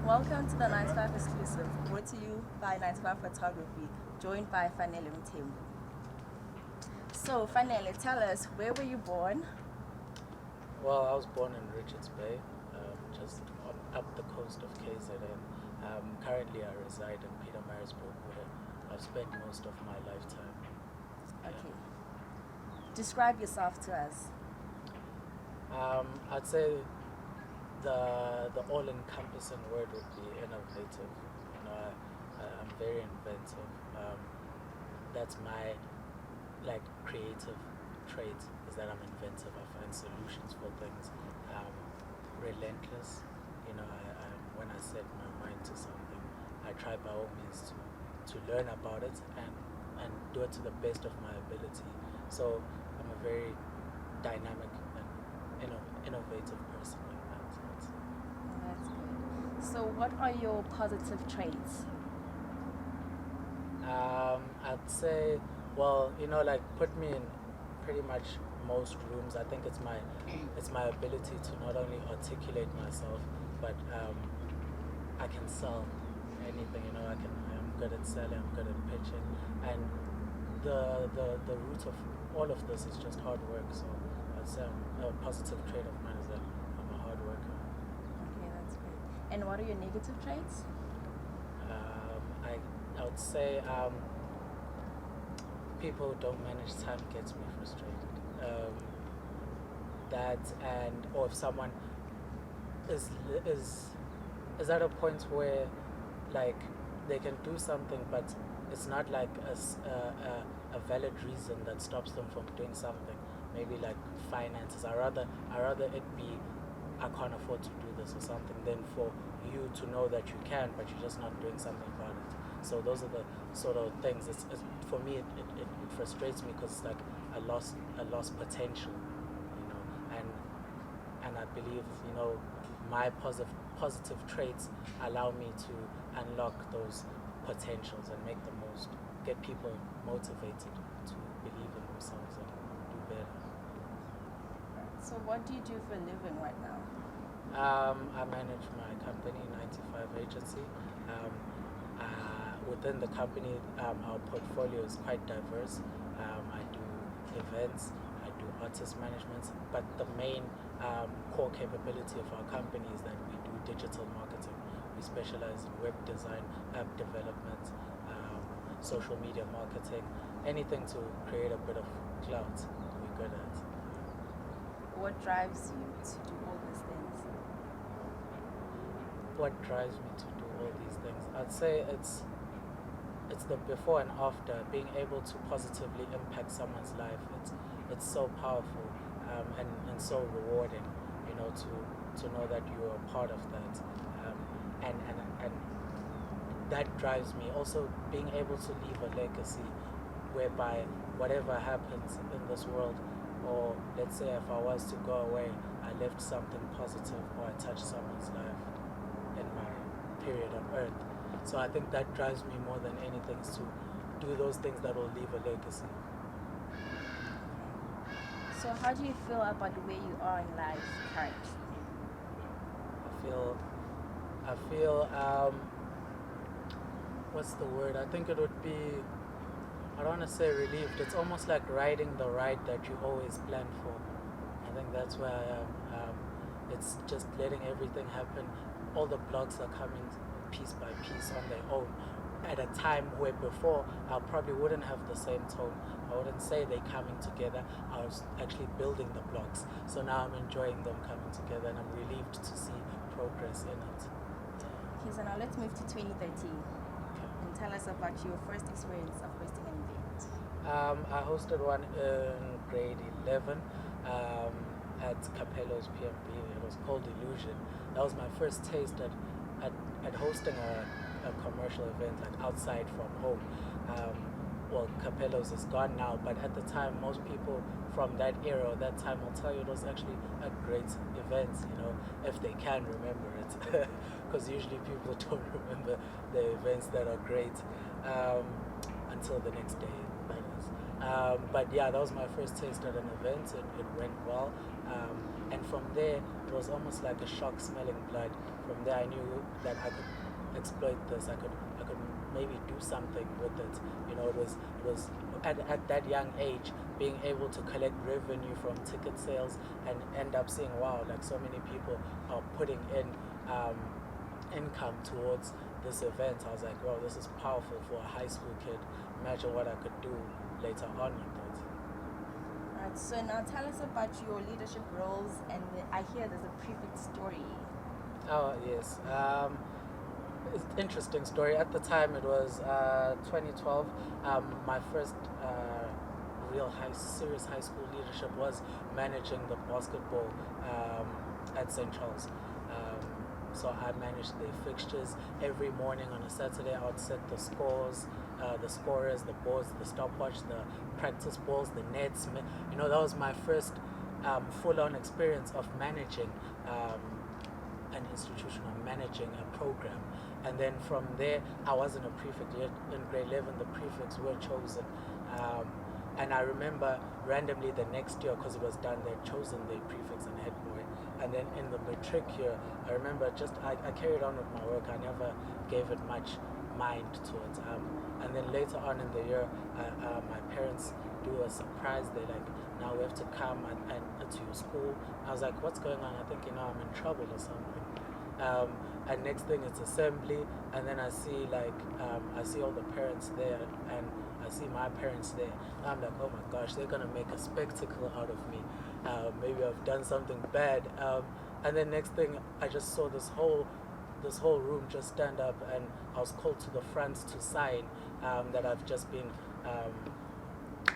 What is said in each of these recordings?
Welcome to the 95 exclusive, brought to you by 95 Photography, joined by Fanele Mthembu. So, Fanele, tell us, where were you born? Well, I was born in Richards Bay, just up the coast of KZN. Currently, I reside in Pietermaritzburg, where I've spent most of my lifetime. Okay. Describe yourself to us. I'd say the all-encompassing word would be innovative. I'm very inventive. That's my creative trait, is that I'm inventive. I find solutions for things. Relentless. When I set my mind to something, I try by all means to learn about it and do it to the best of my ability. So I'm a very dynamic and innovative person like that. That's good. So, what are your positive traits? I'd say, put me in pretty much most rooms. I think it's my ability to not only articulate myself, but I can sell anything. I'm good at selling. I'm good at pitching, and the root of all of this is just hard work. So I'd say a positive trait of mine is that I'm a hard worker. Okay, that's great. And what are your negative traits? I would say people who don't manage time gets me frustrated. Or if someone is at a point where they can do something, but it's not like a valid reason that stops them from doing something. Maybe like finances. I rather it be, I can't afford to do this or something, than for you to know that you can, but you're just not doing something about it. So those are the sort of things. For me, it frustrates me because it's like a lost potential, and I believe my positive traits allow me to unlock those potentials and make the most, get people motivated to believe in themselves and do better. So, what do you do for a living right now? I manage my company, 95 Agency. Within the company, our portfolio is quite diverse. I do events, I do artist management, but the main core capability of our company is that we do digital marketing. We specialize in web design, app development, social media marketing, anything to create a bit of clout, we're good at. What drives you to do all these things? What drives me to do all these things? I'd say it's the before and after, being able to positively impact someone's life. It's so powerful and so rewarding, to know that you're a part of that, and that drives me. Also, being able to leave a legacy whereby whatever happens in this world, or let's say if I was to go away, I left something positive, or I touched someone's life in my period on earth. So I think that drives me more than anything, is to do those things that will leave a legacy. So how do you feel about where you are in life currently? I feel what's the word? I think it would be, I don't want to say relieved. It's almost like riding the ride that you always planned for. I think that's where I am. It's just letting everything happen. All the blocks are coming piece by piece on their own, at a time where before I probably wouldn't have the same tone. I wouldn't say they're coming together. I was actually building the blocks. So now I'm enjoying them coming together, and I'm relieved to see progress in it. Okay, so now let's move to 2013. Okay. And tell us about your first experience of hosting an event. I hosted one in grade 11 at Capello's PMB. It was called Illusion. That was my first taste at hosting a commercial event, like outside from home. Capello's is gone now, but at the time, most people from that era or that time will tell you it was actually a great event, if they can remember it. Because usually people don't remember the events that are great until the next day, that is. But yeah, that was my first taste at an event. It went well. And from there, it was almost like a shock smelling blood. From there, I knew that I could exploit this. I could maybe do something with it. It was at that young age, being able to collect revenue from ticket sales and end up seeing, wow, like so many people are putting in income towards this event. I was like, wow, this is powerful for a high school kid. Imagine what I could do later on with it. Alright, so now tell us about your leadership roles, and I hear there's a prefect story. Oh, yes. It's an interesting story. At the time, it was 2012. My first real serious high school leadership was managing the basketball at St. Charles. So I managed the fixtures every morning. On a Saturday. I would set the scores, the scorers, the boards, the stopwatch, the practice balls, the nets. That was my first full-on experience of managing an institution, or managing a program. And then from there, I wasn't a prefect yet. In grade 11, the prefects were chosen. And I remember randomly the next year, because it was done, they'd chosen the prefects and head boy. And then in the matric year, I remember I carried on with my work. I never gave it much mind to it. And then later on in the year, my parents do a surprise. They're like, now we have to come and to your school. I was like, what's going on? I think, I'm in trouble or something. And next thing it's assembly, and then I see I see all the parents there, and I see my parents there. And I'm like, oh my gosh, they're gonna make a spectacle out of me. Maybe I've done something bad. And then next thing, I just saw this whole room just stand up, and I was called to the front to sign that I've just been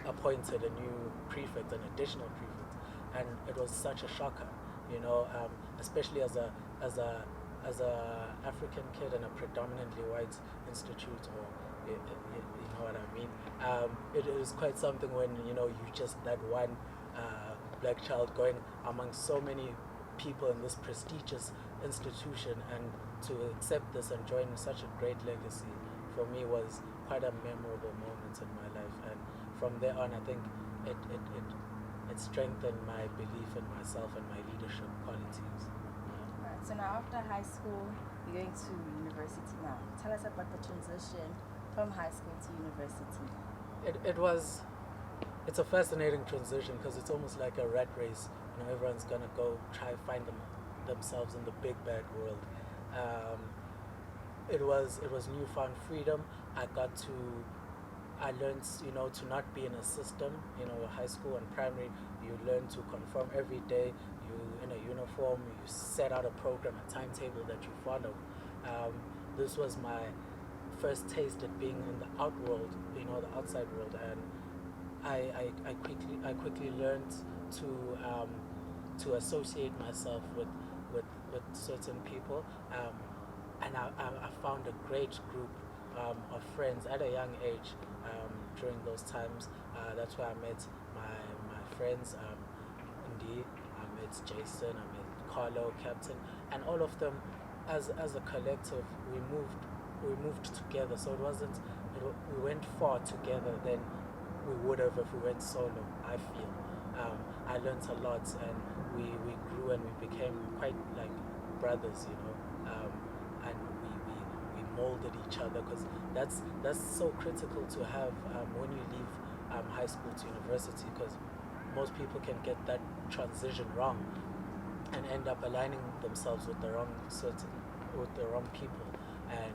appointed a new prefect, an additional prefect, and it was such a shocker, especially as a African kid in a predominantly white institute, or you know what I mean. It is quite something when you just that one black child going among so many people in this prestigious institution, and to accept this and join such a great legacy for me was quite a memorable moment in my life. And from there on, I think it strengthened my belief in myself and my leadership qualities. Alright, so now after high school, you're going to university now. Tell us about the transition from high school to university. It's a fascinating transition, because it's almost like a rat race. Everyone's gonna go try find themselves in the big bad world. It was newfound freedom. I learned, to not be in a system. High school and primary, you learn to conform every day. You in a uniform, you set out a program, a timetable that you follow. This was my first taste at being in the outworld, the outside world, and I quickly learned to associate myself with certain people, and I found a great group of friends at a young age. During those times, that's where I met my friends. Ndi, I met Jason, I met Carlo, Captain, and all of them, as a collective, we moved together. So we went far together than we would have if we went solo. I feel I learned a lot, and we grew, and we became quite like brothers, and we molded each other, because that's so critical to have when you leave high school to university, because most people can get that transition wrong and end up aligning themselves with the wrong people, and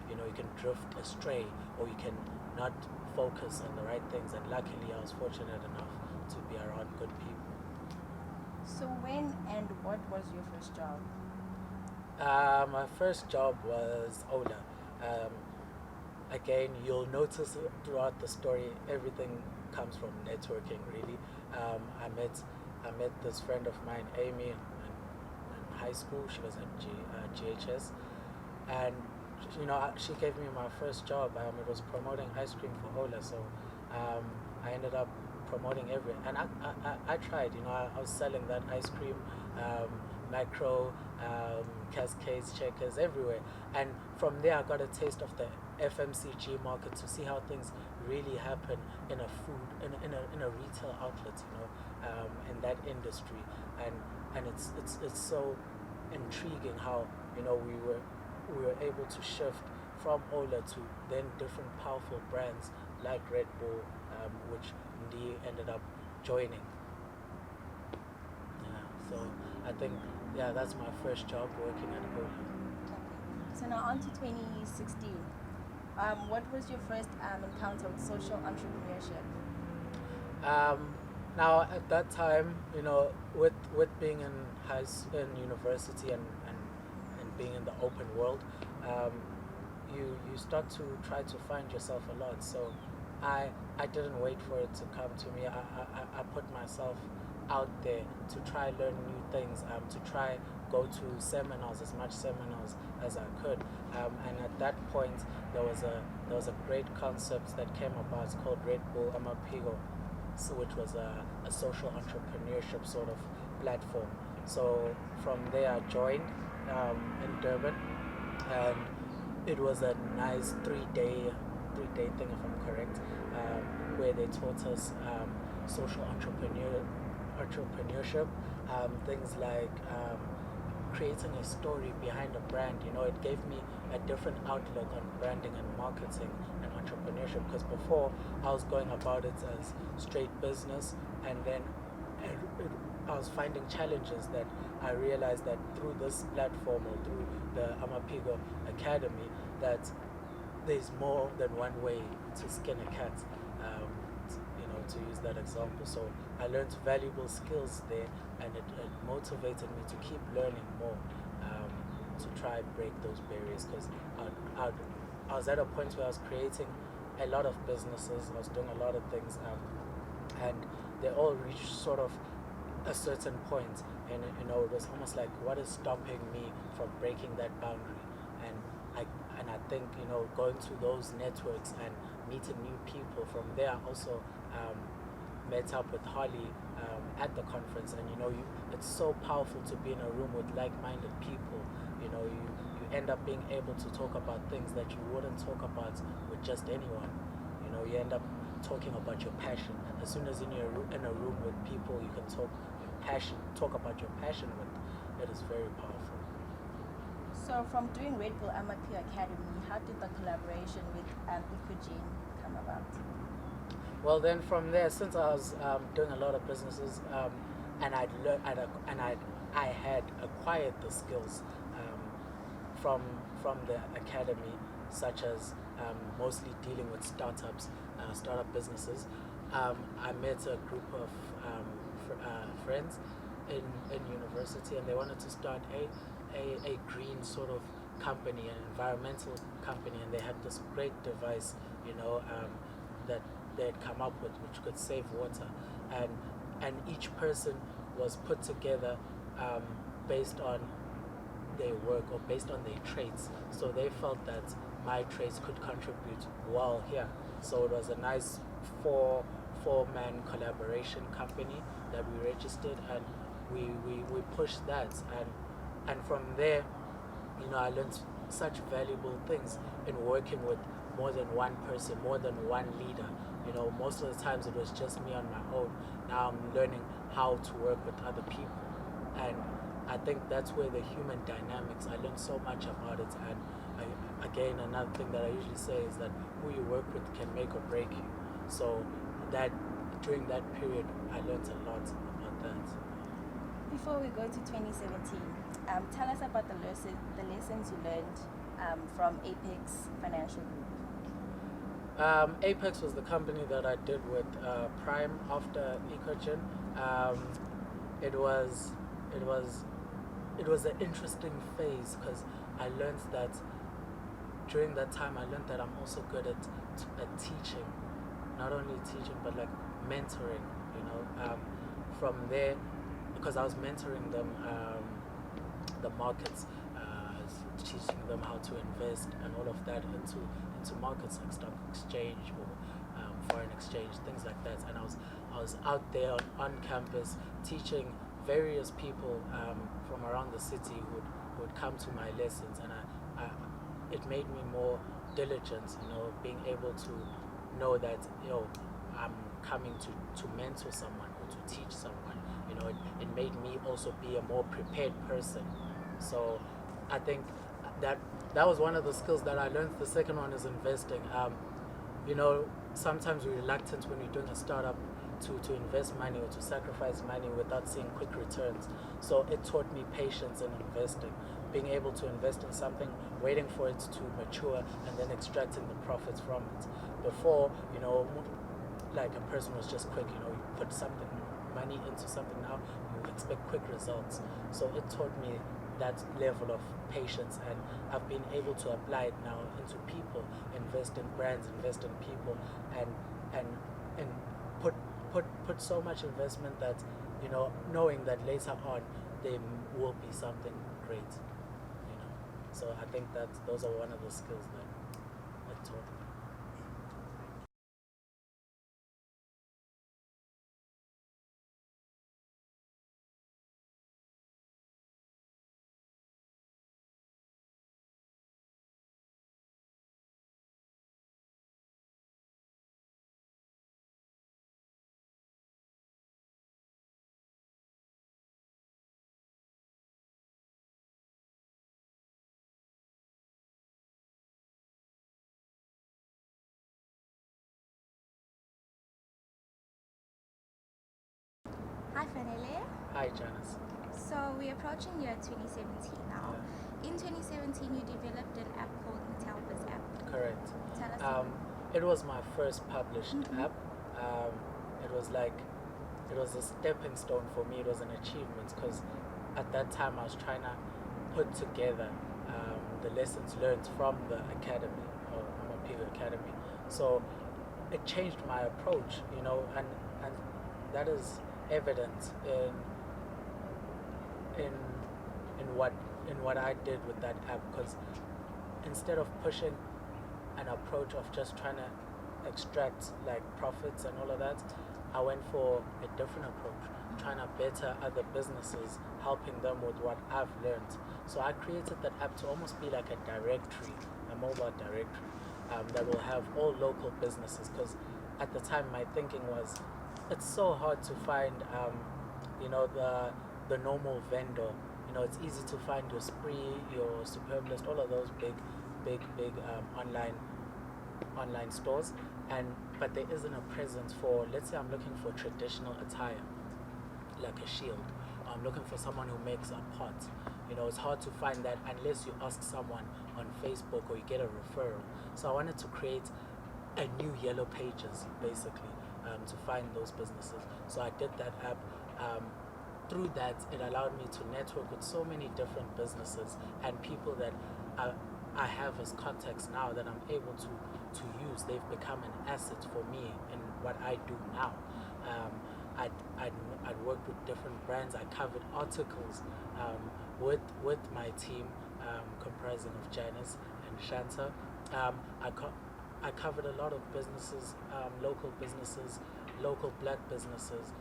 you can drift astray, or you can not focus on the right things. And luckily, I was fortunate enough to be around good people. So when and what was your first job? My first job was Ola. Again, you'll notice throughout the story, everything comes from networking, really. I met this friend of mine, Amy, in high school. She was at GHS, and she gave me my first job. It was promoting ice cream for Ola, so I ended up promoting everything. And I tried, I was selling that ice cream, macro, cascades, checkers, everywhere. And from there, I got a taste of the FMCG market, to see how things really happen in a retail outlet, in that industry. And and it's so intriguing how we were able to shift from Ola to then different powerful brands like Red Bull, which Ndi ended up joining. Yeah, so I think that's my first job working at Ola. Okay. So now on to 2016. What was your first encounter with social entrepreneurship? Now at that time, with being in university and being in the open world, you start to try to find yourself a lot. So I didn't wait for it to come to me. I put myself out there to try learn new things, to try go to seminars, as much seminars as I could, and at that point there was a great concept that came about. It's called Red Bull Amapigo, so which was a social entrepreneurship sort of platform. So from there I joined in Durban, and it was a nice three-day thing, if I'm correct, where they taught us social entrepreneurship, things like creating a story behind a brand. It gave me a different outlook on branding and marketing and entrepreneurship, because before I was going about it as straight business, and then I was finding challenges that I realized that through this platform or through the Amapigo Academy, that there's more than one way to skin a cat, to use that example. So I learned valuable skills there, and it motivated me to keep learning more, to try and break those barriers, because I was at a point where I was creating a lot of businesses, I was doing a lot of things, and they all reached sort of a certain point, and it was almost like, what is stopping me from breaking that boundary? And I think going to those networks and meeting new people. From there I also met up with Holly at the conference, and it's so powerful to be in a room with like-minded people. You end up being able to talk about things that you wouldn't talk about with just anyone. You end up talking about your passion. As soon as you're in a room with people you can talk about your passion with, it is very powerful. So from doing Red Bull Amapigo Academy, how did the collaboration with Ecogene come about? Well, then from there, since I was doing a lot of businesses, and I had acquired the skills from the academy, such as mostly dealing with startups, startup businesses. I met a group of friends in university, and they wanted to start a green sort of company, an environmental company, and they had this great device, that they had come up with, which could save water, and each person was put together based on their work or based on their traits. So they felt that my traits could contribute well here. So it was a nice four-man collaboration company that we registered, and we pushed that, and from there, I learned such valuable things in working with more than one person, more than one leader. Most of the times it was just me on my own. Now I'm learning how to work with other people, and I think that's where the human dynamics, I learned so much about it. And again, another thing that I usually say is that who you work with can make or break you. So that during that period I learned a lot about that. Before we go to 2017, tell us about the lessons you learned from Apex Financial Group. Apex was the company that I did with Prime after Ecogen. It was an interesting phase, because I learned that during that time I'm also good at teaching, not only teaching but like mentoring. From there, because I was mentoring them the markets, teaching them how to invest and all of that into markets like stock exchange or foreign exchange, things like that. And I was out there on campus teaching various people from around the city who would come to my lessons, and it made me more diligent, being able to know that I'm coming to mentor someone or to teach someone, it made me also be a more prepared person. So I think that that was one of the skills that I learned. The second one is investing. Sometimes we're reluctant when we're doing a startup to invest money or to sacrifice money without seeing quick returns. So it taught me patience in investing, being able to invest in something, waiting for it to mature, and then extracting the profits from it. Before, like a person was just quick, you put something, money into something now, you expect quick results. So it taught me that level of patience, and I've been able to apply it now into people, invest in brands, invest in people, and put so much investment that knowing that later on there will be something great. So I think that those are one of the skills that it taught me. Hi, Fanele. Hi, Janice. So we're approaching year 2017 now. Yeah. In 2017, you developed an app called Mthembu's app. Correct. Tell us about it was my first published app. It was a stepping stone for me. It was an achievement because at that time I was trying to put together the lessons learned from the academy, or MOP Academy. So it changed my approach, and that is evident in what I did with that app, because instead of pushing an approach of just trying to extract like profits and all of that, I went for a different approach, trying to better other businesses, helping them with what I've learned. So I created that app to almost be like a directory, a mobile directory, that will have all local businesses, because at the time my thinking was it's so hard to find the normal vendor. It's easy to find your Spree, your Superblist, all of those big online stores, but there isn't a presence for, let's say I'm looking for traditional attire, like a shield. I'm looking for someone who makes a pot. It's hard to find that unless you ask someone on Facebook or you get a referral. So I wanted to create a new yellow pages, basically, to find those businesses. So I did that app. Through that, it allowed me to network with so many different businesses and people that I have as contacts now that I'm able to use. They've become an asset for me in what I do now. I'd worked with different brands. I covered articles with my team, comprising of Janice and Shanta. I covered a lot of businesses, local businesses, local black businesses,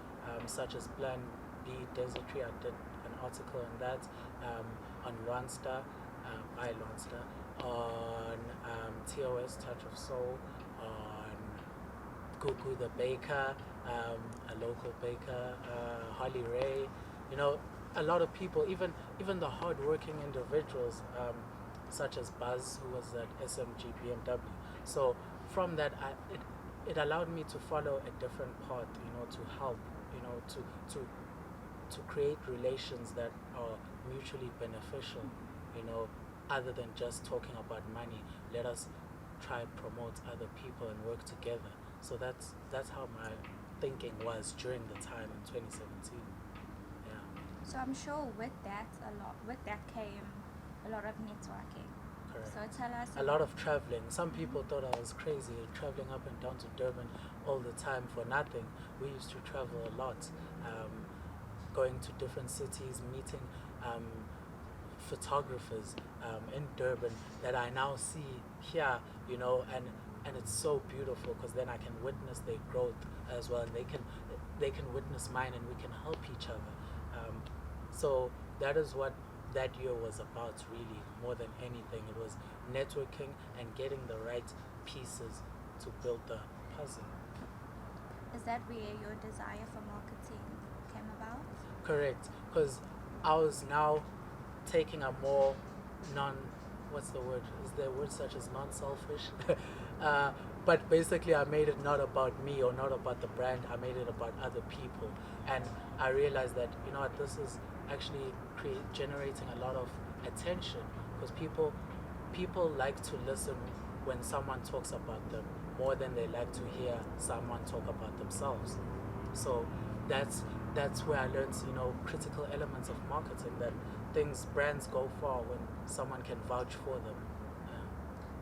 such as Plan B Desertry. I did an article on that, on Lwanstar, on TOS, Touch of Soul, on Gugu the Baker, a local baker, Holly Ray. A lot of people, even the hard-working individuals, such as Buzz, who was at SMG BMW. So from that, it allowed me to follow a different path, to help, to create relations that are mutually beneficial, other than just talking about money. Let us try and promote other people and work together. So that's how my thinking was during the time in 2017. Yeah. So I'm sure with that came a lot of networking. Correct. So tell us a lot of traveling. Some people thought I was crazy, traveling up and down to Durban all the time for nothing. We used to travel a lot, going to different cities, meeting photographers in Durban that I now see here, and it's so beautiful because then I can witness their growth as well, and they can witness mine, and we can help each other. So that is what that year was about, really, more than anything. It was networking and getting the right pieces to build the puzzle. Is that where your desire for marketing came about? Correct, because I was now taking a more non, what's the word? Is there a word such as non-selfish? uh, but basically, I made it not about me or not about the brand. I made it about other people, and I realized that what, this is actually generating a lot of attention because people like to listen when someone talks about them more than they like to hear someone talk about themselves. So that's where I learned, critical elements of marketing, that brands go far when someone can vouch for them. Yeah.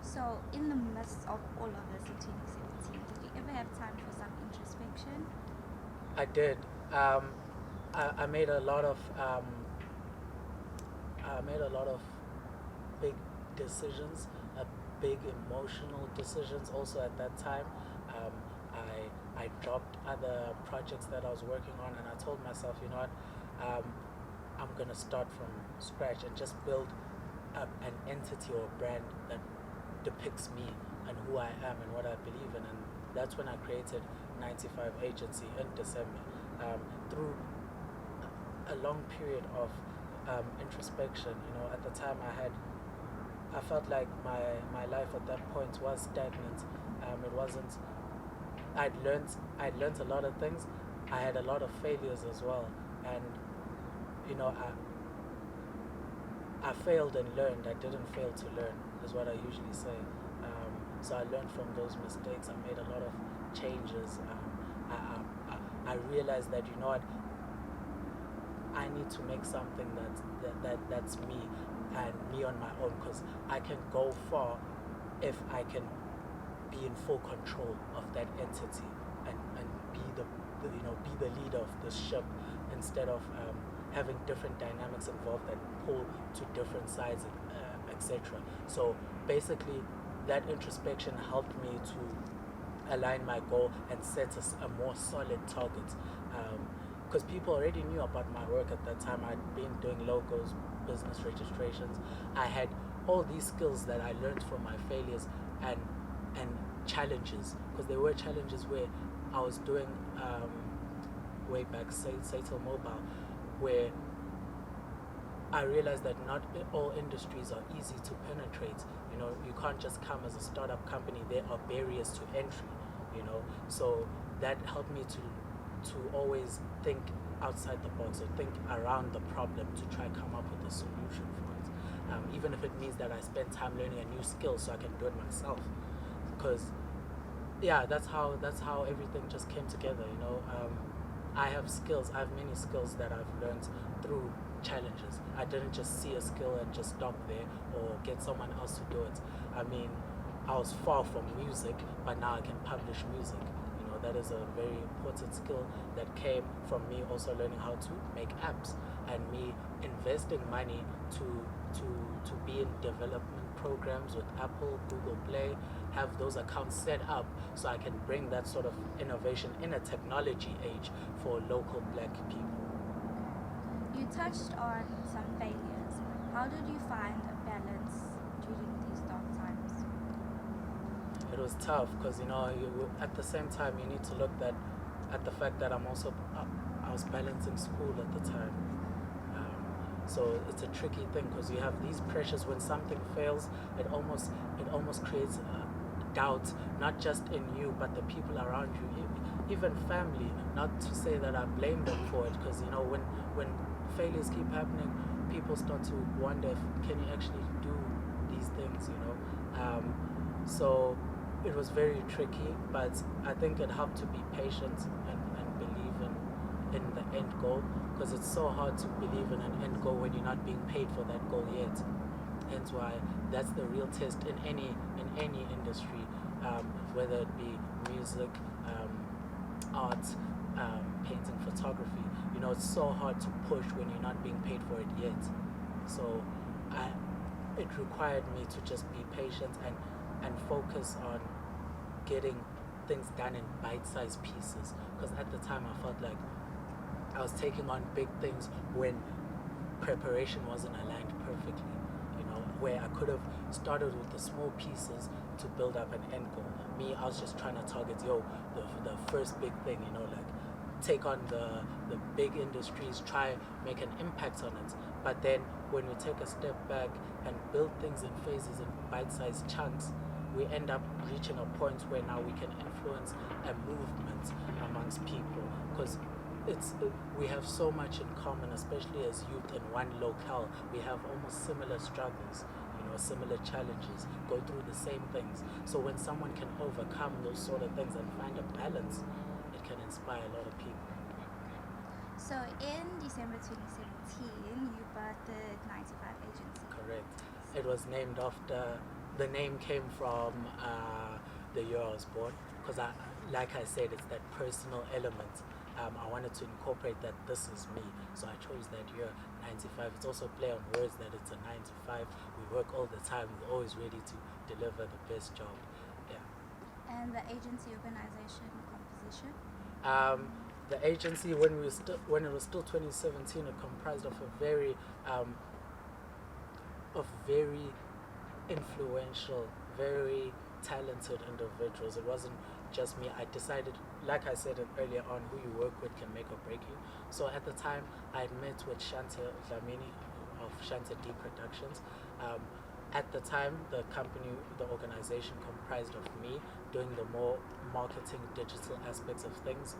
So, in the midst of all of this in 2017, did you ever have time for some introspection? I did. I made a lot of big decisions, big emotional decisions. Also at that time, I dropped other projects that I was working on, and I told myself, you know what, I'm gonna start from scratch and just build up an entity or a brand that depicts me and who I am and what I believe in. And that's when I created 95 Agency in December. Through a long period of introspection, at the time I felt like my life at that point was stagnant. It wasn't. I'd learned a lot of things. I had a lot of failures as well, and I failed and learned. I didn't fail to learn, is what I usually say. So I learned from those mistakes. I made a lot of changes. I realized that I need to make something that's me and me on my own, because I can go far if I can be in full control of that entity and be the leader of this ship, instead of having different dynamics involved that pull to different sides, etc. So basically, that introspection helped me to align my goal and set a more solid target. Because people already knew about my work at that time. I'd been doing logos, business registrations. I had all these skills that I learned from my failures and challenges, because there were challenges where I was doing way back, Satel Mobile, where I realized that not all industries are easy to penetrate. You can't just come as a startup company. There are barriers to entry. So that helped me to always think outside the box, or think around the problem to try come up with a solution for it. Even if it means that I spend time learning a new skill so I can do it myself. Because that's how everything just came together. I have many skills that I've learned through challenges. I didn't just see a skill and just stop there or get someone else to do it. I mean, I was far from music, but now I can publish music. That is a very important skill that came from me also learning how to make apps, and me investing money to be in development programs with Apple, Google Play, have those accounts set up so I can bring that sort of innovation in a technology age for local black people. You touched on some failures. How did you find a balance during these dark times? It was tough because at the same time you need to look at the fact that I was balancing school at the time. So it's a tricky thing because you have these pressures. When something fails, it almost creates doubt, not just in you but the people around you, even family. Not to say that I blame them for it, because when failures keep happening, people start to wonder if can you actually do these things. So it was very tricky, but I think it helped to be patient and believe in the end goal, because it's so hard to believe in an end goal when you're not being paid for that goal yet. Hence why that's the real test in any industry, whether it be music, art, painting, photography. It's so hard to push when you're not being paid for it yet. So it required me to just be patient and focus on getting things done in bite-sized pieces, because at the time I felt like I was taking on big things when preparation wasn't aligned perfectly, where I could have started with the small pieces to build up an end goal. Me, I was just trying to target the first big thing, like take on the big industries, try make an impact on it. But then when we take a step back and build things in phases and bite-sized chunks, we end up reaching a point where now we can influence a movement amongst people, because we have so much in common, especially as youth in one locale. We have almost similar struggles, similar challenges, go through the same things. So when someone can overcome those sort of things and find a balance, it can inspire a lot of people. So in December 2017, you birthed the 95 agency. Correct. It was named after, the name came from the year I was born, because like I said, it's that personal element. I wanted to incorporate that this is me, so I chose that year, 95. It's also a play on words that it's a 9 to 5. We work all the time. We're always ready to deliver the best job. Yeah. And the agency organization composition? The agency, when it was still 2017, it comprised of a very influential, very talented individuals. It wasn't just me. I decided, like I said earlier on, who you work with can make or break you. So at the time, I had met with Shanta Dlamini of Shanta D Productions. At the time, the organization comprised of me doing the more marketing, digital aspects of things,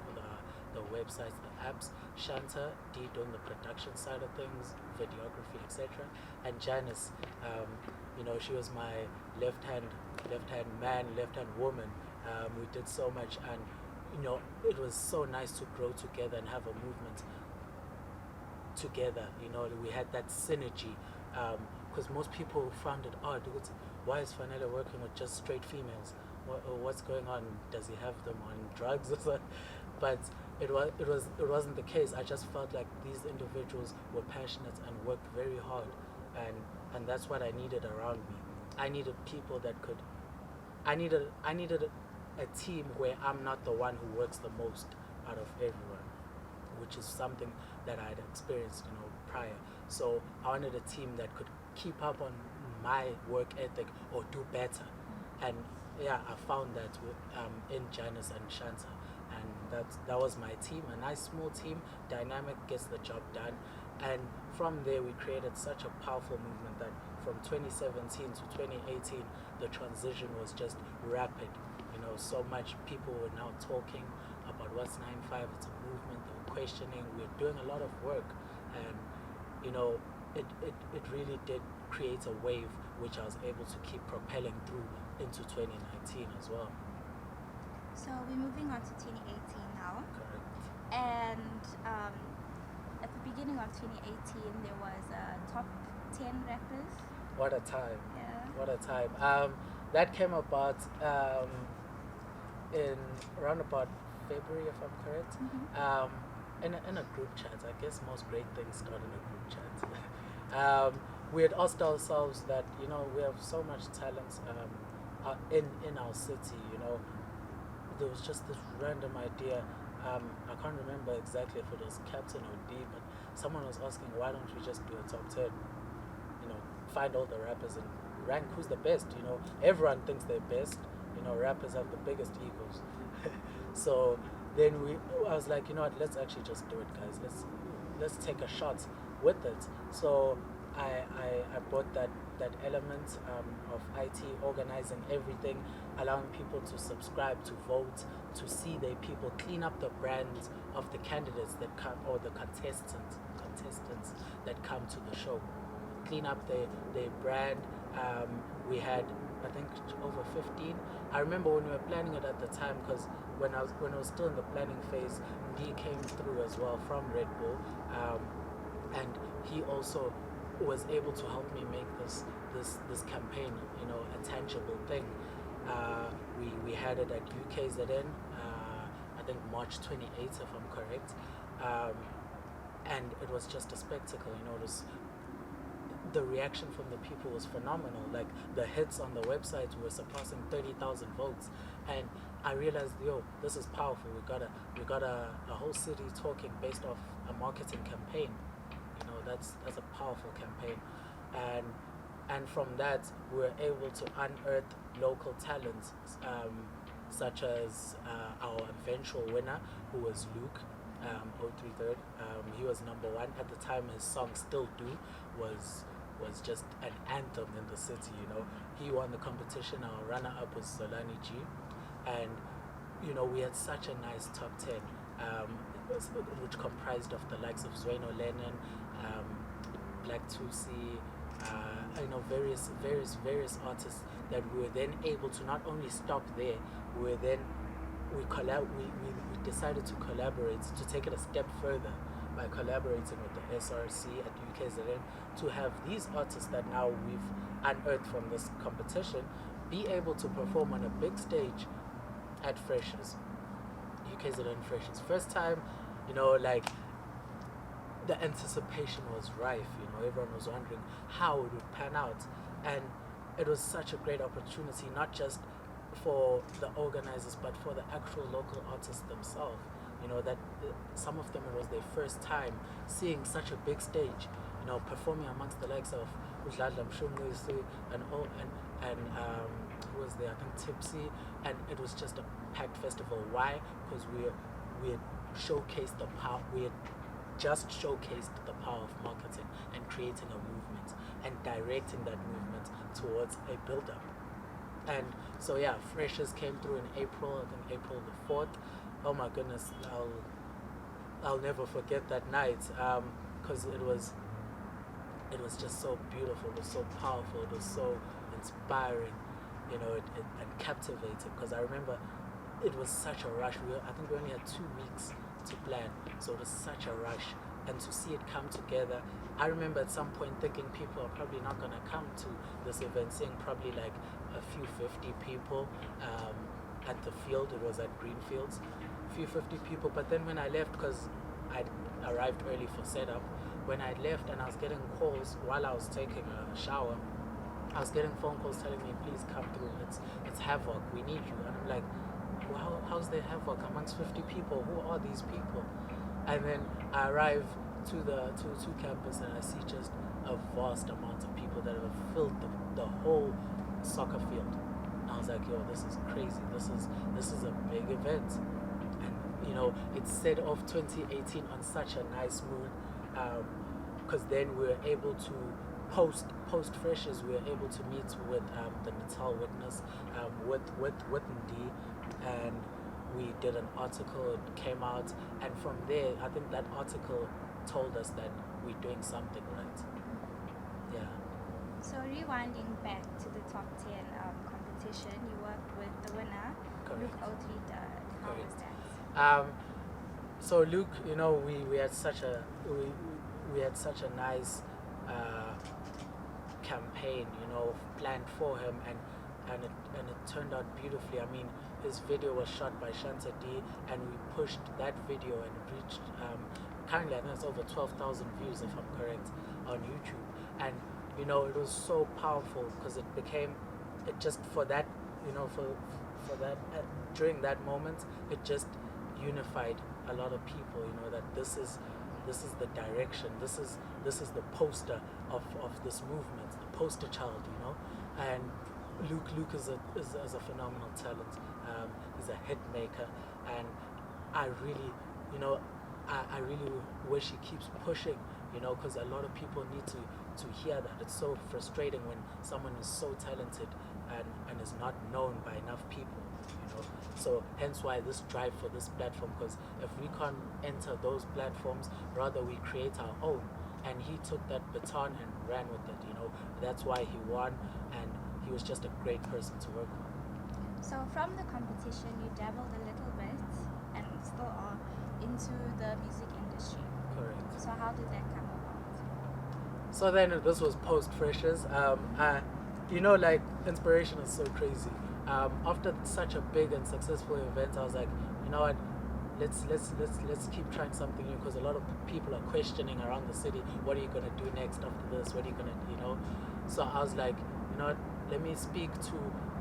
the websites, the apps, Shanta D doing the production side of things, videography, etc. And Janice, she was my left hand man, left hand woman. We did so much, and it was so nice to grow together and have a movement together. We had that synergy, because most people found it odd. Why is Fanele working with just straight females? What's going on? Does he have them on drugs or something? But it wasn't the case. I just felt like these individuals were passionate and worked very hard, and that's what I needed around me. I needed people that could. I needed a team where I'm not the one who works the most out of everyone, which is something that I had experienced, prior. So I wanted a team that could keep up on my work ethic or do better. And yeah, I found that in Janice and Shanta, and that was my team. A nice small team, dynamic, gets the job done. And from there, we created such a powerful movement that from 2017 to 2018, the transition was just rapid. So much people were now talking about what's 9-5. It's a movement. They were questioning. We're doing a lot of work, and it really did create a wave which I was able to keep propelling through into 2019 as well. So we're moving on to 2018 now. Correct. And at the beginning of 2018, there was a top 10 rappers. What a time. Yeah. What a time. That came about in around about February, if I'm correct. Mm-hmm. In a group chat. I guess most great things start in a group chat. We had asked ourselves that, we have so much talent in our city, There was just this random idea. I can't remember exactly if it was Captain or D, but someone was asking, why don't we just do a top 10? Find all the rappers and rank who's the best. Everyone thinks they're best. Rappers have the biggest egos. So then I was like, let's actually just do it, guys. Let's take a shot with it. So I brought that element of IT, organizing everything, allowing people to subscribe, to vote, to see their people, clean up the brands of the candidates that come, or the contestants that come to the show. Clean up their brand. We had, I think, over 15. I remember when we were planning it at the time, because when I was still in the planning phase, D came through as well from Red Bull, and he also was able to help me make this campaign, a tangible thing. We had it at UKZN, I think March 28th, if I'm correct, and it was just a spectacle. The reaction from the people was phenomenal. Like, the hits on the website were surpassing 30,000 votes, and I realized, this is powerful. We got a whole city talking based off a marketing campaign. That's a powerful campaign, and from that we were able to unearth local talents, such as our eventual winner, who was Luke. 033rd. He was number one at the time. His song "Still Do" was just an anthem in the city. He won the competition. Our runner-up was Zolani G, and we had such a nice top 10, which comprised of the likes of Zweno Lennon, Black Tusi, various artists that we were then able to not only stop there, we decided to collaborate, to take it a step further by collaborating with the SRC at UKZN to have these artists that now we've unearthed from this competition be able to perform on a big stage at Freshers, UKZN Freshers. First time, the anticipation was rife. Everyone was wondering how it would pan out, and it was such a great opportunity, not just for the organizers but for the actual local artists themselves. That some of them, it was their first time seeing such a big stage, performing amongst the likes of Noluthando and who was there? I think Tipsy, and it was just a packed festival. Why? Because we had showcased the power. We had just showcased the power of marketing and creating a movement and directing that movement towards a build-up. And so Freshers came through in April. I think April the 4th. Oh my goodness, I'll never forget that night, because it was just so beautiful. It was so powerful. It was so inspiring. It captivated, because I remember it was such a rush. I think we only had 2 weeks to plan, so it was such a rush, and to see it come together. I remember at some point thinking people are probably not going to come to this event, seeing probably like a few 50 people at the field. It was at Greenfields, a few 50 people. But then when I left, because I'd arrived early for setup, when I left and I was getting calls while I was taking a shower, I was getting phone calls telling me, please come through, it's Havoc, we need you. And I'm like, well, how's there Havoc amongst 50 people? Who are these people? And then I arrive to campus and I see just a vast amount of people that have filled the whole soccer field. And I was like, yo, this is crazy. This is a big event. And it set off 2018 on such a nice mood, because then we were able to post Freshers, we were able to meet with the Natal Witness, with Ndi, and we did an article. It came out, and from there, I think that article told us that we're doing something right. Yeah. So rewinding back to the top 10 competition, you worked with the winner, Correct. Luke 033rd. How Correct. was that? So Luke, we had such a nice campaign, planned for him, and it turned out beautifully. I mean, his video was shot by Shanta D, and we pushed that video, and it reached currently I think it's over 12,000 views, if I'm correct, on YouTube. And it was so powerful, because it just for that, for that during that moment, it just unified a lot of people. That this is the direction. This is the poster of this movement, the poster child. And Luke is a phenomenal talent. He's a hit maker, and I really, I really wish he keeps pushing. Because a lot of people need to hear that. It's so frustrating when someone is so talented and is not known by enough people. So hence why this drive for this platform, because if we can't enter those platforms, rather we create our own. And he took that baton and ran with it. That's why he won, and he was just a great person to work with. So from the competition, you dabbled a little bit, and still are, into the music industry. Correct. So how did that come about? So then this was post Freshers. Like inspiration is so crazy. After such a big and successful event, I was like, you know what? Let's keep trying something new, because a lot of people are questioning around the city. What are you gonna do next after this? What are you gonna, So I was like, let me speak to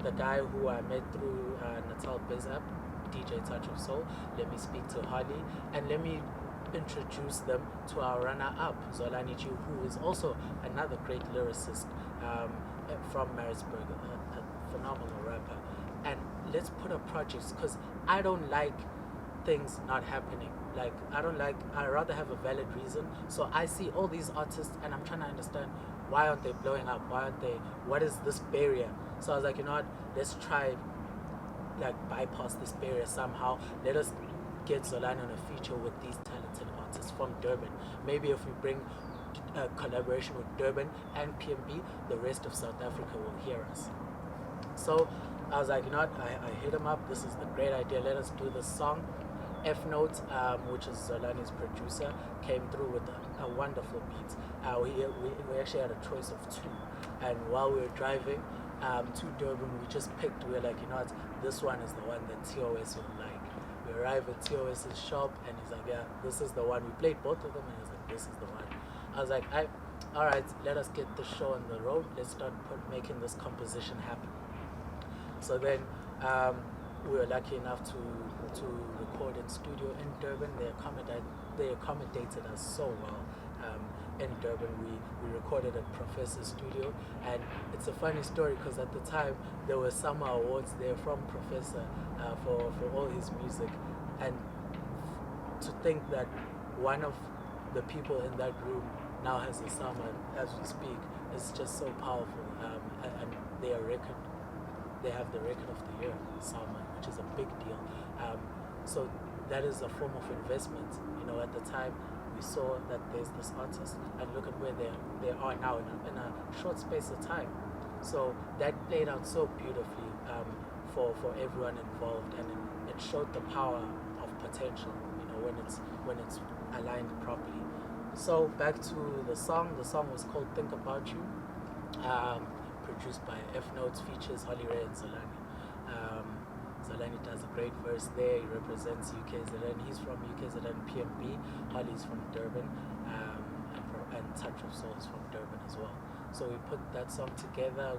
the guy who I met through Natal Biz App, DJ Touch of Soul. Let me speak to Harley, and let me introduce them to our runner-up, Zolani G, who is also another great lyricist from Maritzburg, a phenomenal rapper. And let's put up projects, because I don't like things not happening. Like, I rather have a valid reason. So I see all these artists and I'm trying to understand, why aren't they blowing up? What is this barrier? So I was like, you know what, let's try like bypass this barrier somehow. Let us get Zolani on a feature with these talented artists from Durban. Maybe if we bring a collaboration with Durban and PMB, the rest of South Africa will hear us. So I was like, you know what, I hit him up, this is the great idea, let us do this song. F Note, which is Zolani's producer, came through with a wonderful beat. We actually had a choice of two, and while we were driving to Durban, we just picked, we were like, you know what, this one is the one that TOS would like. We arrived at TOS's shop and he's like, yeah, this is the one. We played both of them and he's like, this is the one. I was like, all right, let us get the show on the road. Let's start making this composition happen. So then we were lucky enough to record in studio in Durban. They accommodated us so well. In Durban, we recorded at Professor's studio, and it's a funny story because at the time there were summer awards there from Professor for all his music, and to think that one of the people in that room now has a summer as we speak is just so powerful. And they have the record of the year, summer, which is a big deal. So that is a form of investment. You know, at the time we saw that there's this artist, and look at where they are now in a short space of time. So that played out so beautifully for everyone involved, and it showed the power of potential. You know, when it's aligned properly. So back to the song. The song was called "Think About You," produced by F Notes, features Holly Ray and Zolani. Zolani does a great verse there. He represents UKZN. He's from UKZN PMB. Holly's from Durban, and Touch of Soul is from Durban as well. So we put that song together.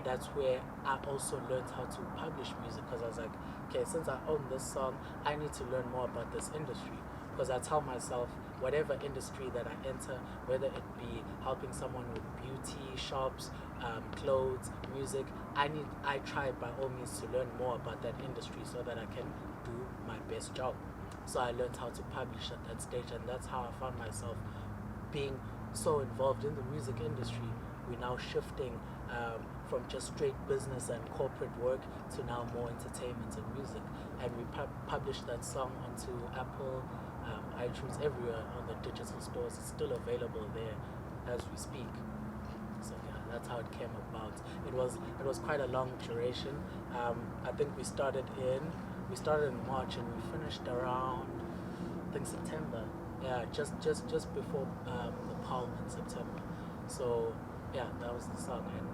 That's where I also learned how to publish music, because I was like, okay, since I own this song, I need to learn more about this industry. Because I tell myself, whatever industry that I enter, whether it be helping someone with beauty, shops, clothes, music, I try by all means to learn more about that industry so that I can do my best job. So I learned how to publish at that stage, and that's how I found myself being so involved in the music industry. We're now shifting from just straight business and corporate work to now more entertainment and music. And we published that song onto Apple, iTunes, everywhere on the digital stores. It's still available there as we speak. So yeah, that's how it came about. It was quite a long duration. I think we started in March and we finished around, I think, September. Yeah, just before the Palm in September. So yeah, that was the song, and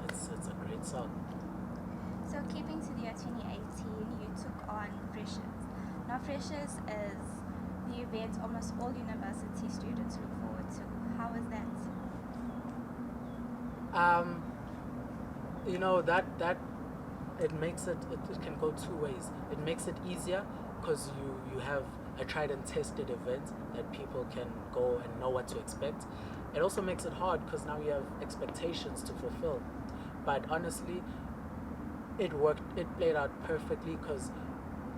it's a great song. So keeping to the year 2018, you took on Freshers. Now Freshers is the event almost all university students look forward to. How is that? You know, that it makes it can go two ways. It makes it easier because you have a tried and tested event that people can go and know what to expect. It also makes it hard because now you have expectations to fulfill. But honestly, it worked. It played out perfectly because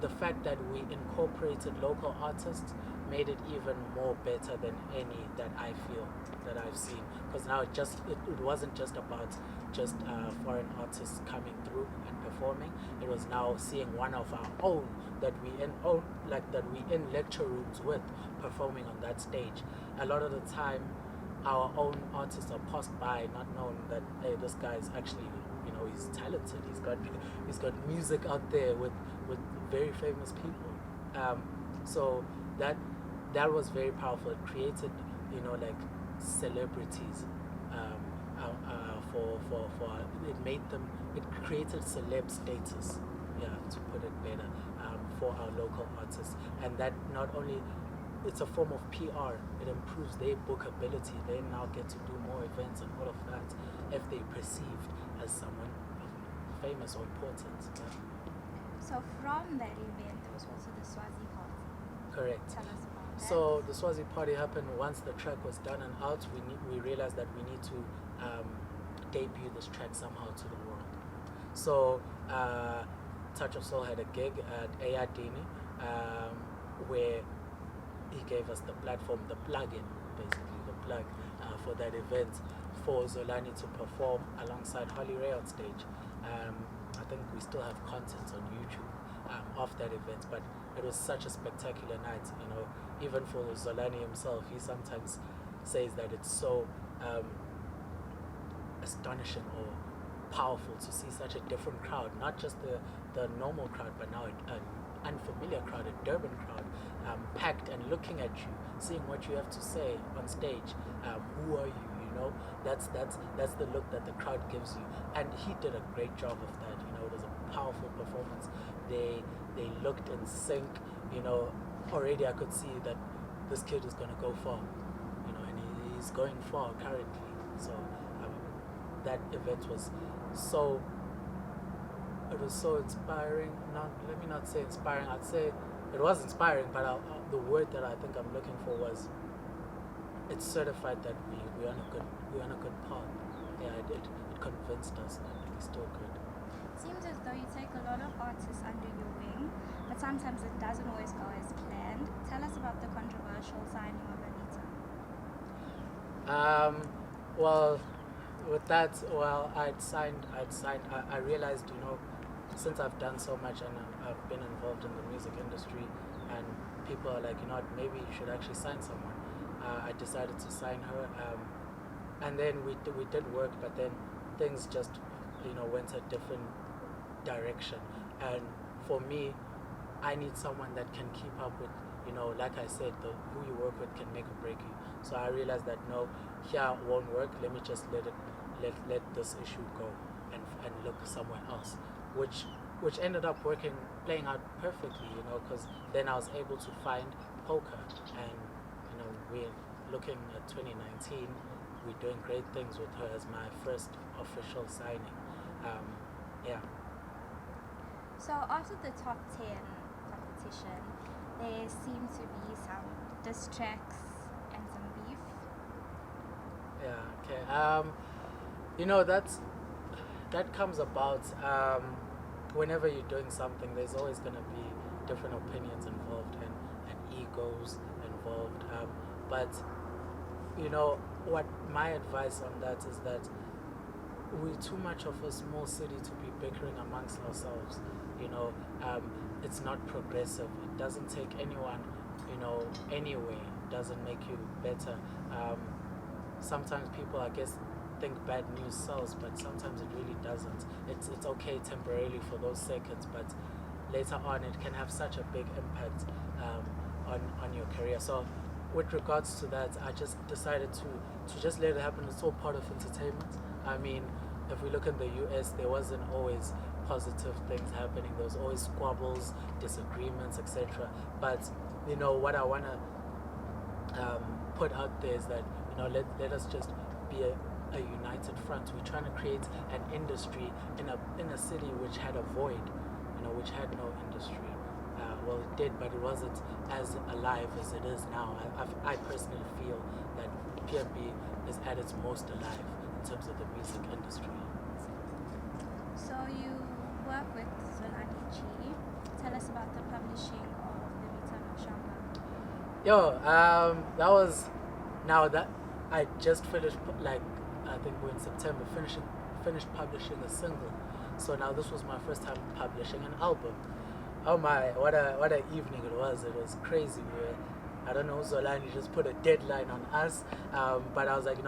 the fact that we incorporated local artists made it even more better than any that I feel that I've seen. Because now it wasn't just about just foreign artists coming through and performing. It was now seeing one of our own that we in lecture rooms with performing on that stage. A lot of the time, our own artists are passed by, not knowing that, hey, this guy is actually, you know, he's talented. He's got music out there with very famous people. So that was very powerful. It created, you know, like celebrities. It created celeb status. Yeah, to put it better, for our local artists, and that not only. It's a form of PR. It improves their bookability. They now get to do more events and all of that if they're perceived as someone famous or important. Yeah. So from that event, there was also the Swazi party. Correct. Tell us about that. So the Swazi party happened once the track was done and out. We realized that we need to debut this track somehow to the world. So Touch of Soul had a gig at Ayadini, where he gave us the platform, the plug-in, basically the plug for that event for Zolani to perform alongside Holly Ray on stage. I think we still have content on YouTube of that event, but it was such a spectacular night. Even for Zolani himself, he sometimes says that it's so astonishing or powerful to see such a different crowd, not just the normal crowd, but now an unfamiliar crowd, a Durban crowd, packed and looking at you, seeing what you have to say on stage. Who are you? That's the look that the crowd gives you, and he did a great job of that. It was a powerful performance. They looked in sync. Already I could see that this kid is gonna go far. And he's going far currently. So that event was so. It was so inspiring. Let me not say inspiring. I'd say it was inspiring, but the word that I think I'm looking for was. It certified that we're on a good path. Yeah, it convinced us that we're still good. Seems as though you take a lot of artists under your wing, but sometimes it doesn't always go as planned. Tell us about the controversial signing of Anita. Well, with that, I realized, since I've done so much and I've been involved in the music industry, and people are like, maybe you should actually sign someone. I decided to sign her, and then we did work, but then things just went a different direction. And for me, I need someone that can keep up with, like I said, who you work with can make or break you. So I realized that no, here won't work. Let me just let this issue go and look somewhere else, which ended up playing out perfectly, because then I was able to find Poka, and we're looking at 2019. We're doing great things with her as my first official signing. Yeah. So after the top 10 competition, there seemed to be some diss tracks and some beef. Yeah. Okay. That comes about whenever you're doing something. There's always going to be different opinions involved and egos involved. But what my advice on that is that we're too much of a small city to be bickering amongst ourselves. It's not progressive. It doesn't take anyone, anyway. It doesn't make you better. Sometimes people, I guess, think bad news sells, but sometimes it really doesn't. It's okay temporarily for those seconds, but later on it can have such a big impact on your career. So with regards to that, I just decided to just let it happen. It's all part of entertainment. I mean, if we look in the US, there wasn't always positive things happening. There was always squabbles, disagreements, etc. But what I want to put out there is that let us just be a united front. We're trying to create an industry in a city which had a void, which had no industry. Well, it did, but it wasn't as alive as it is now. I personally feel that PNB is at its most alive in terms of the music industry. So you work with Zolani G. Tell us about the publishing of the return of Shamba. That was, now that I just finished, I think we're in September, finished publishing a single. So now this was my first time publishing an album. Oh my, what a evening it was. It was crazy. I don't know, Zolani just put a deadline on us, but I was like,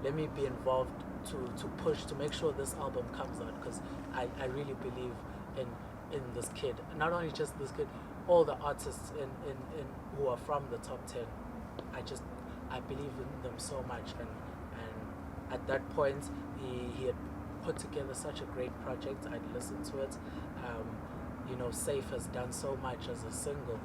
let me be involved to push, to make sure this album comes out, because I really believe in this kid. Not only just this kid, all the artists in who are from the top 10. I believe in them so much, and at that point he had put together such a great project. I'd listened to it. Safe has done so much as a single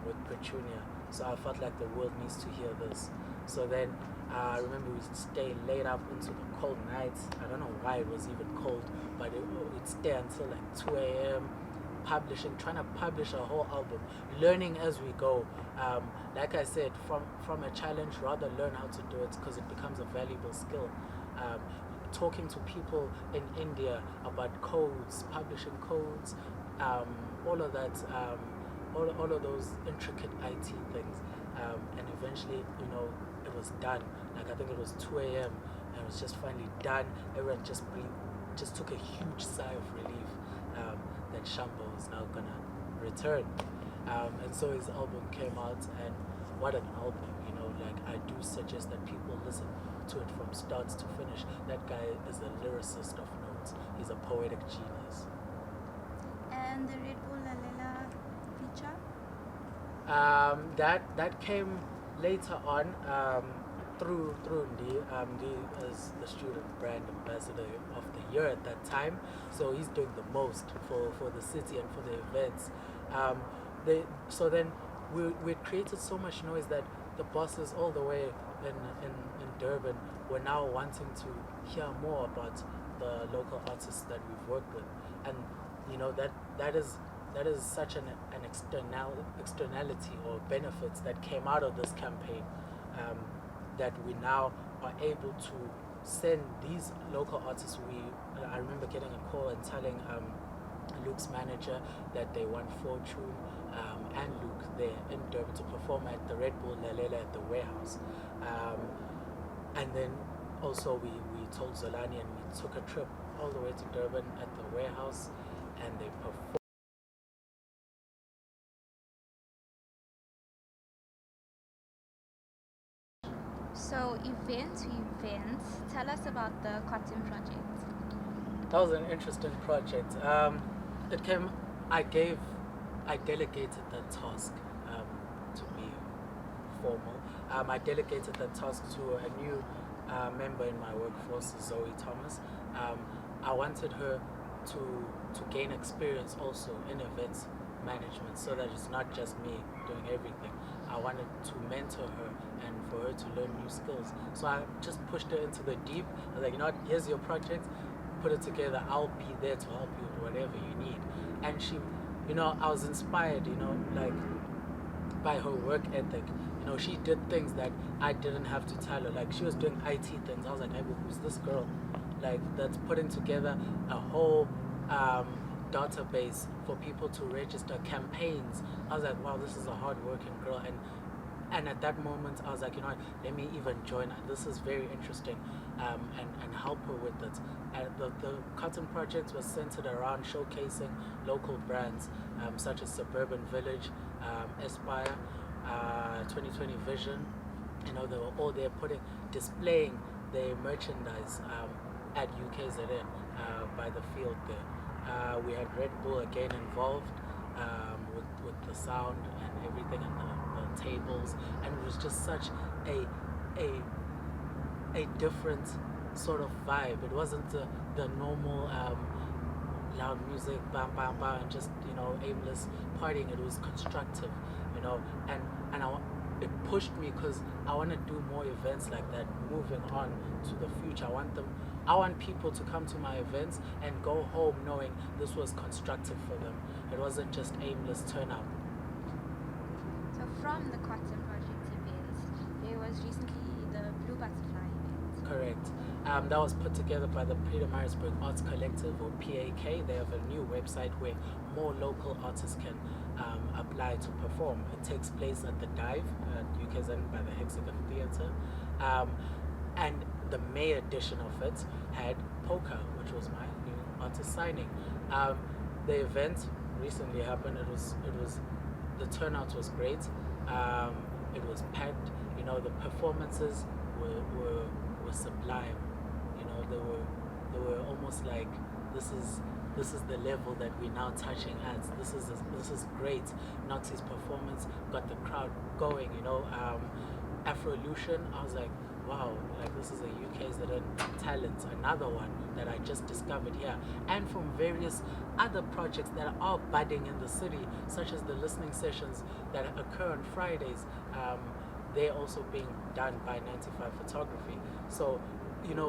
with Petunia, so I felt like the world needs to hear this. So then I remember we stayed late up into the cold nights. I don't know why it was even cold, but we'd stay until like 2 a.m. trying to publish a whole album, learning as we go. Like I said, from a challenge, rather learn how to do it, because it becomes a valuable skill. Talking to people in India about codes, publishing codes, all of that, all of those intricate IT things, and eventually, it was done. Like I think it was 2 a.m. and it was just finally done. Everyone just breathed, just took a huge sigh of relief that Shamba was now gonna return. And so his album came out, and what an album! Like I do suggest that people listen to it from start to finish. That guy is a lyricist of note. He's a poetic genius. And the Red Bull Lalela feature? That came later on through Ndi. Ndi is the student brand ambassador of the year at that time, so he's doing the most for the city and for the events. So then we created so much noise that the bosses all the way in Durban were now wanting to hear more about the local artists that we've worked with, and that is such an externality or benefits that came out of this campaign, that we now are able to send these local artists. I remember getting a call and telling Luke's manager that they want Fortune and Luke there in Durban to perform at the Red Bull Lalela at the warehouse. And then also we told Zolani, and we took a trip all the way to Durban at the warehouse, and they performed. So event to event, tell us about the Cotton Project. That was an interesting project. I delegated that task to be formal. I delegated that task to a new member in my workforce, Zoe Thomas. I wanted her to gain experience also in events management, so that it's not just me doing everything. I wanted to mentor her and for her to learn new skills. So I just pushed her into the deep. I was like, here's your project, put it together. I'll be there to help you with whatever you need. And she, I was inspired, like by her work ethic. She did things that I didn't have to tell her. Like she was doing IT things. I was like, hey, who's this girl? Like that's putting together a whole database for people to register campaigns. I was like, wow, this is a hard-working girl. And at that moment, I was like, let me even join her. This is very interesting, and help her with it. And the Cotton Project was centered around showcasing local brands, such as Suburban Village, Aspire, 2020 Vision. They were all there displaying their merchandise at UKZN by the field there. We had Red Bull again involved with the sound and everything, and the tables, and it was just such a different sort of vibe. It wasn't the normal loud music, bam bam bam, and just aimless partying. It was constructive, and it pushed me because I want to do more events like that moving on to the future. I want people to come to my events and go home knowing this was constructive for them. It wasn't just aimless turnout. So from the Cotton Project events, there was recently the Blue Butterfly event. Correct. That was put together by the Pietermaritzburg Arts Collective, or PAK. They have a new website where more local artists can apply to perform. It takes place at the Dive at UKZN by the Hexagon Theatre. And the May edition of it had Poka, which was my new artist signing. The event recently happened. It was the turnout was great. It was packed. The performances were sublime. They were almost like this is the level that we're now touching at. This is great. Noxi's performance got the crowd going. Afrolution, I was like, wow, like this is a UKZN talent, another one that I just discovered here. And from various other projects that are budding in the city, such as the listening sessions that occur on Fridays, they're also being done by 95 Photography. So,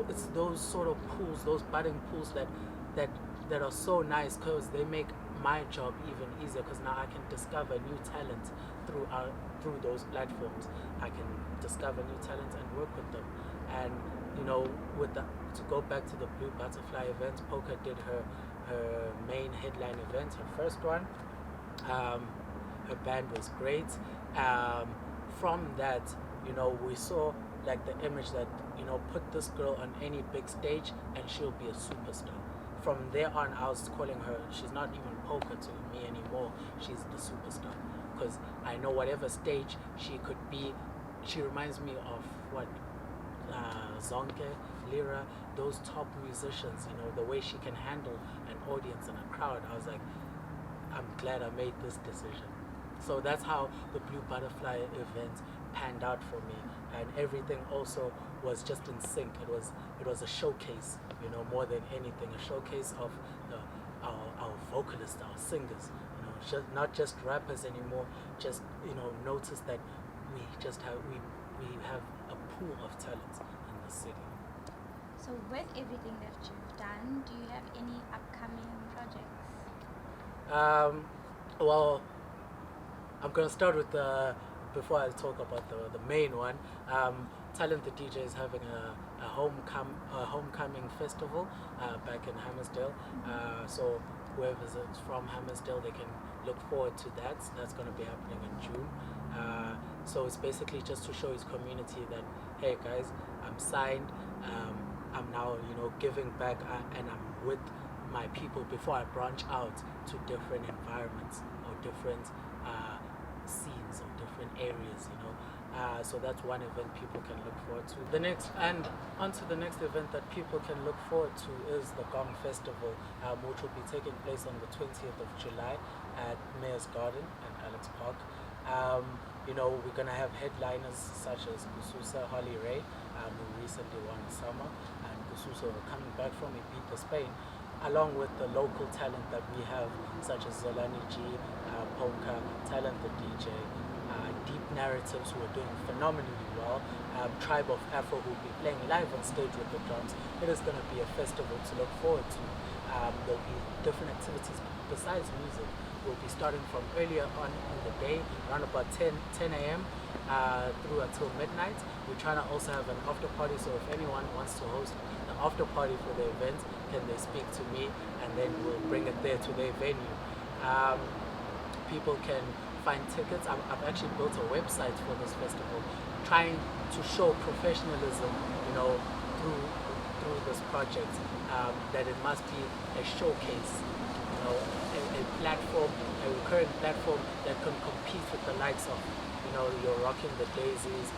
it's those sort of pools, those budding pools that are so nice, because they make my job even easier, because now I can discover new talent through those platforms. I can discover new talent and work with them. And to go back to the Blue Butterfly event, Poka did her her main headline event, her first one. Her band was great. From that, we saw like the image that, put this girl on any big stage and she'll be a superstar. From there on, I was calling her, she's not even Poka to me anymore, she's the superstar. Because I know whatever stage she could be, she reminds me of what, Zondi, Lyra, those top musicians, the way she can handle an audience and a crowd. I was like, I'm glad I made this decision. So that's how the Blue Butterfly event panned out for me, and everything also was just in sync. It was a showcase, more than anything, a showcase of our vocalists, our singers, not just rappers anymore. Just notice that we have a pool of talent in the city. So with everything that you've done, do you have any upcoming projects? Well, I'm gonna start with before I talk about the main one. Talent the DJ is having a homecoming festival back in Hammersdale. So whoever's from Hammersdale, they can look forward to that. That's gonna be happening in June. So it's basically just to show his community that, hey guys, I'm signed. I'm now giving back, and I'm with my people before I branch out to different environments or different scenes or different areas, so that's one event people can look forward to. Onto the next event that people can look forward to is the Gong Festival, which will be taking place on the 20th of July at Mayor's Garden and Alex Park. We're gonna have headliners such as Kususa, Holly Ray, who recently won the summer, and Kususa coming back from Ibiza, Spain, along with the local talent that we have, such as Zolani G, Poka, Talent the DJ, Deep Narratives, who are doing phenomenally well, Tribe of Afro, who will be playing live on stage with the drums. It is going to be a festival to look forward to. There'll be different activities besides music. We'll be starting from earlier on in the day, around about 10 a.m. Through until midnight. We're trying to also have an after party, so if anyone wants to host an after party for the event, can they speak to me, and then we'll bring it there to their venue. People can find tickets. I've actually built a website for this festival, trying to show professionalism, through this project, that it must be a showcase, a platform, a recurring platform that can compete with the likes of, your Rocking the Daisies,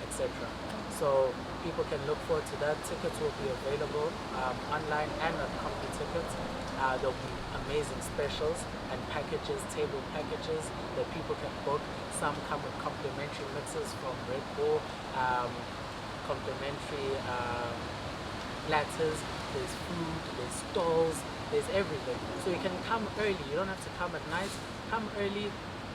etc. So people can look forward to that. Tickets will be available online and at company tickets. There'll be amazing specials and packages, table packages that people can book. Some come with complimentary mixes from Red Bull, complimentary platters, there's food, there's stalls, there's everything. So you can come early, you don't have to come at night. Come early,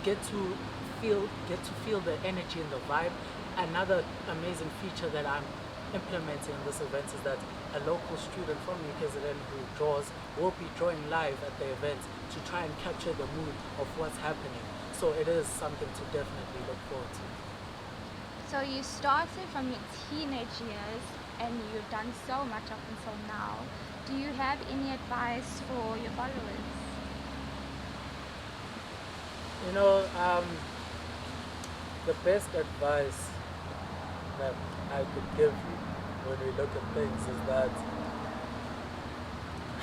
get to feel the energy and the vibe. Another amazing feature that I'm implementing in this event is that a local student from KZN who draws will be drawing live at the event to try and capture the mood of what's happening. So it is something to definitely look forward to. So you started from your teenage years and you've done so much up until now. Do you have any advice for your followers? The best advice that I could give you when we look at things is that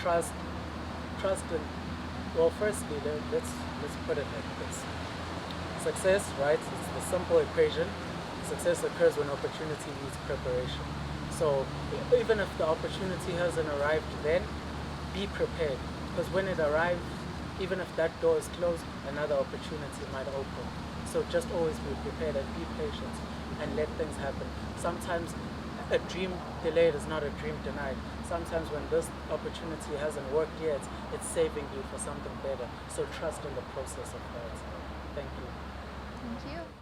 trust in, well, firstly, let's put it like this. Success, right? It's the simple equation. Success occurs when opportunity meets preparation. So even if the opportunity hasn't arrived then, be prepared. Because when it arrives, even if that door is closed, another opportunity might open. So just always be prepared and be patient and let things happen. Sometimes a dream delayed is not a dream denied. Sometimes when this opportunity hasn't worked yet, it's saving you for something better. So trust in the process of that. Thank you. Thank you.